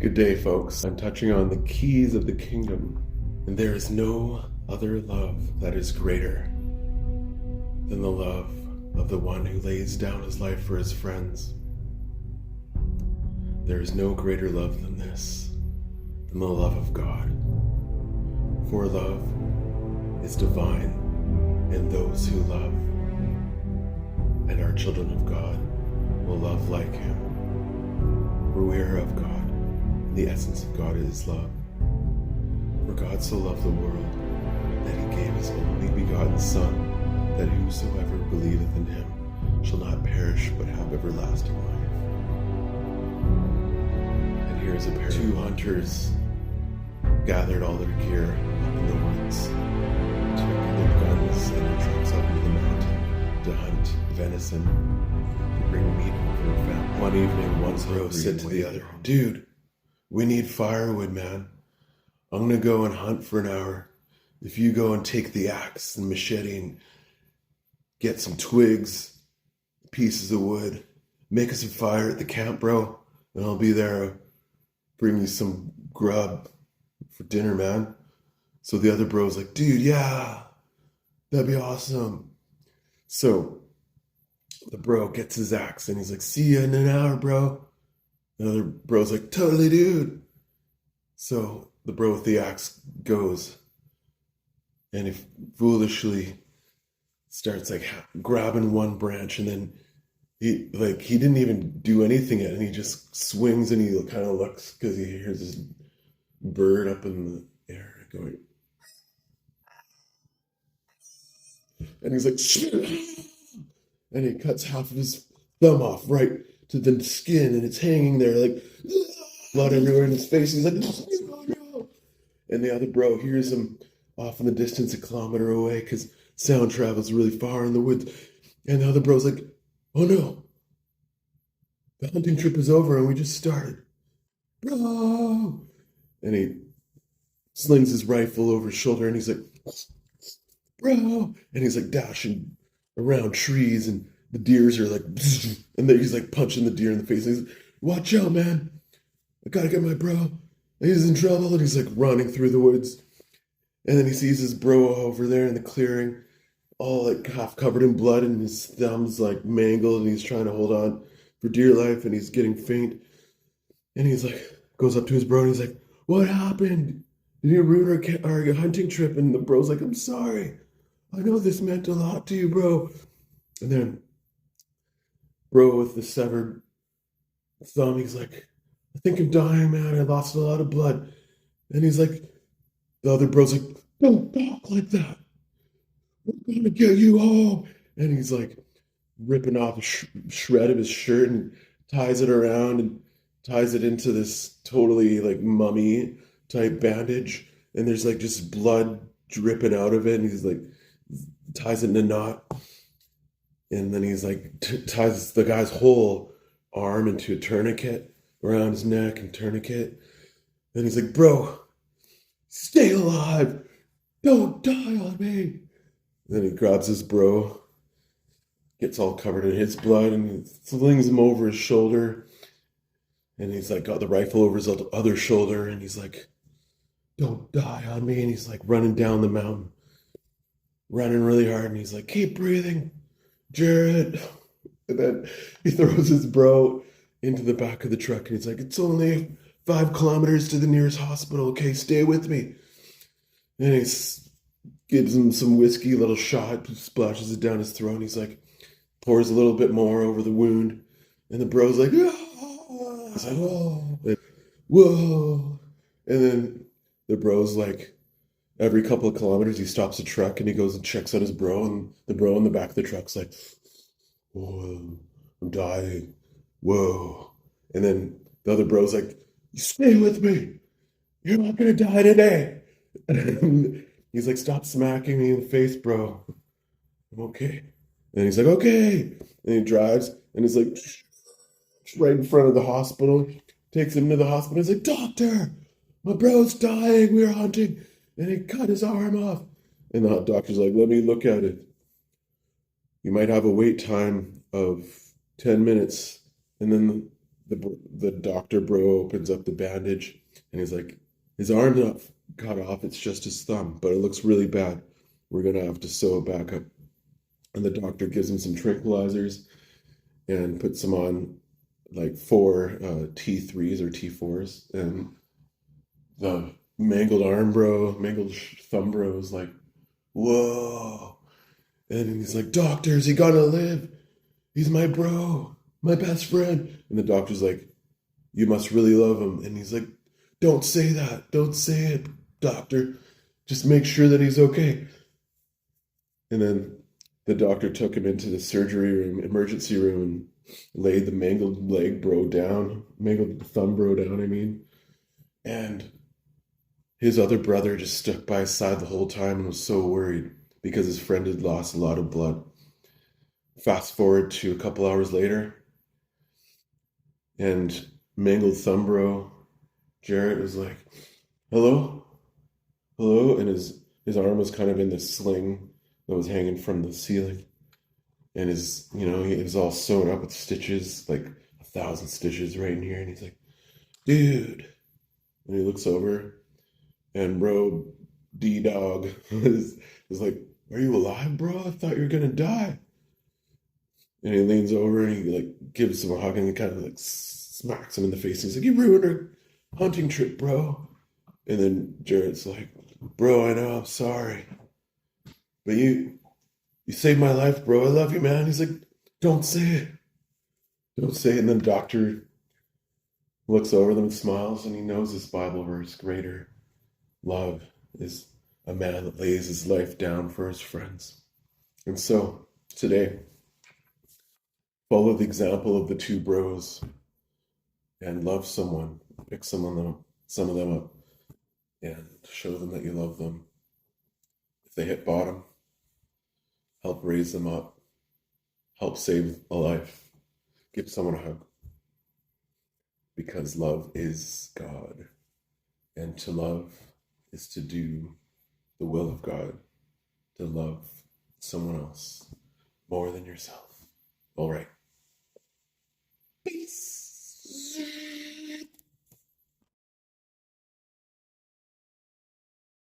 Good day, folks. I'm touching on the keys of the kingdom, and there is no other love that is greater than the love of the one who lays down his life for his friends. There is no greater love than this, than the love of God. For love is divine, and those who love and are children of God will love like him. For we are of God. The essence of God is love. For God so loved the world that he gave his only begotten Son, that whosoever believeth in him shall not perish but have everlasting life. And here's a pair. Two hunters gathered all their gear up in the woods, took their guns and their traps up into the mountain to hunt venison, to bring meat for their family. One evening, one bro said to the other, "Dude, we need firewood, man. I'm gonna go and hunt for an hour. If you go and take the axe and machete and get some twigs, pieces of wood, make us a fire at the camp, bro, and I'll be there. Bring you some grub for dinner, man." So the other bro's like, "Dude, yeah, that'd be awesome." So the bro gets his axe and he's like, "See you in an hour, bro." The other bro's like, "Totally, dude." So the bro with the axe goes and he foolishly starts like grabbing one branch, and then he didn't even do anything yet, and he just swings and he kind of looks because he hears this bird up in the air going, and he's like, and he cuts half of his thumb off right to the skin, and it's hanging there like blood everywhere in his face. He's like, "No, no." And the other bro hears him off in the distance, a kilometer away, because sound travels really far in the woods. And the other bro's like, "Oh no, the hunting trip is over and we just started, bro." And he slings his rifle over his shoulder and he's like, "Bro," and he's like dashing around trees, and the deers are like, and then he's like punching the deer in the face. And he's like, "Watch out, man. I gotta get my bro. He's in trouble." And he's like running through the woods. And then he sees his bro over there in the clearing, all like half covered in blood, and his thumb's like mangled, and he's trying to hold on for dear life, and he's getting faint. And he's like, goes up to his bro and he's like, "What happened? Did you ruin our hunting trip?" And the bro's like, "I'm sorry. I know this meant a lot to you, bro." And then bro with the severed thumb, he's like, "I think I'm dying, man. I lost a lot of blood." And he's like, the other bro's like, "Don't talk like that. We're gonna get you home." And he's like ripping off a shred of his shirt and ties it around and ties it into this totally like mummy type bandage. And there's like just blood dripping out of it. And he's like, ties it in a knot. And then he's like, ties the guy's whole arm into a tourniquet around his neck and tourniquet. And he's like, "Bro, stay alive. Don't die on me." Then he grabs his bro, gets all covered in his blood, and he slings him over his shoulder. And he's like got the rifle over his other shoulder, and he's like, "Don't die on me." And he's like running down the mountain, running really hard. And he's like, "Keep breathing, Jared." And then he throws his bro into the back of the truck, and he's like, "It's only 5 kilometers to the nearest hospital. Okay, stay with me." And he gives him some whiskey, a little shot, splashes it down his throat. And he's like, pours a little bit more over the wound. And the bro's like, "Ah!" He's like, "Whoa." And, "Whoa." And then the bro's like, every couple of kilometers, he stops the truck and he goes and checks out his bro. And the bro in the back of the truck's like, "Whoa, I'm dying. Whoa." And then the other bro's like, "You stay with me. You're not gonna die today." And he's like, "Stop smacking me in the face, bro. I'm okay." And he's like, "Okay." And he drives and he's like right in front of the hospital, takes him to the hospital. He's like, "Doctor, my bro's dying. We were hunting and he cut his arm off." And the doctor's like, "Let me look at it. You might have a wait time of 10 minutes. And then the doctor bro opens up the bandage and he's like, his arm's not cut off, it's just his thumb, but it looks really bad. We're gonna have to sew it back up. And the doctor gives him some tranquilizers and puts him on like four T3s or T4s. And the mangled thumb bro is like, whoa. And he's like, doctor, is he gonna live? He's my bro, my best friend. And the doctor's like, you must really love him. And he's like, don't say that. Don't say it, doctor. Just make sure that he's okay. And then the doctor took him into the surgery room, emergency room, and laid the mangled leg bro down, mangled thumb bro down, I mean. And his other brother just stuck by his side the whole time and was so worried because his friend had lost a lot of blood. Fast forward to a couple hours later, and mangled thumb bro Jarrett was like, hello? Hello? And his arm was kind of in this sling that was hanging from the ceiling. And he was all sewn up with stitches, like 1,000 stitches right in here. And he's like, dude. And he looks over, and bro, D-Dog is like, are you alive, bro? I thought you were gonna die. And he leans over and he like gives him a hug and he kind of like smacks him in the face. He's like, you ruined our hunting trip, bro. And then Jarrett's like, bro, I know, I'm sorry. But you saved my life, bro. I love you, man. He's like, don't say it. Don't say it. And then the doctor looks over them and smiles, and he knows this Bible verse, greater love is a man that lays his life down for his friends. And so today, follow the example of the two bros and love someone. Pick some of them up, and show them that you love them. If they hit bottom, help raise them up, help save a life, give someone a hug. Because love is God, and to love is to do the will of God, to love someone else more than yourself. All right.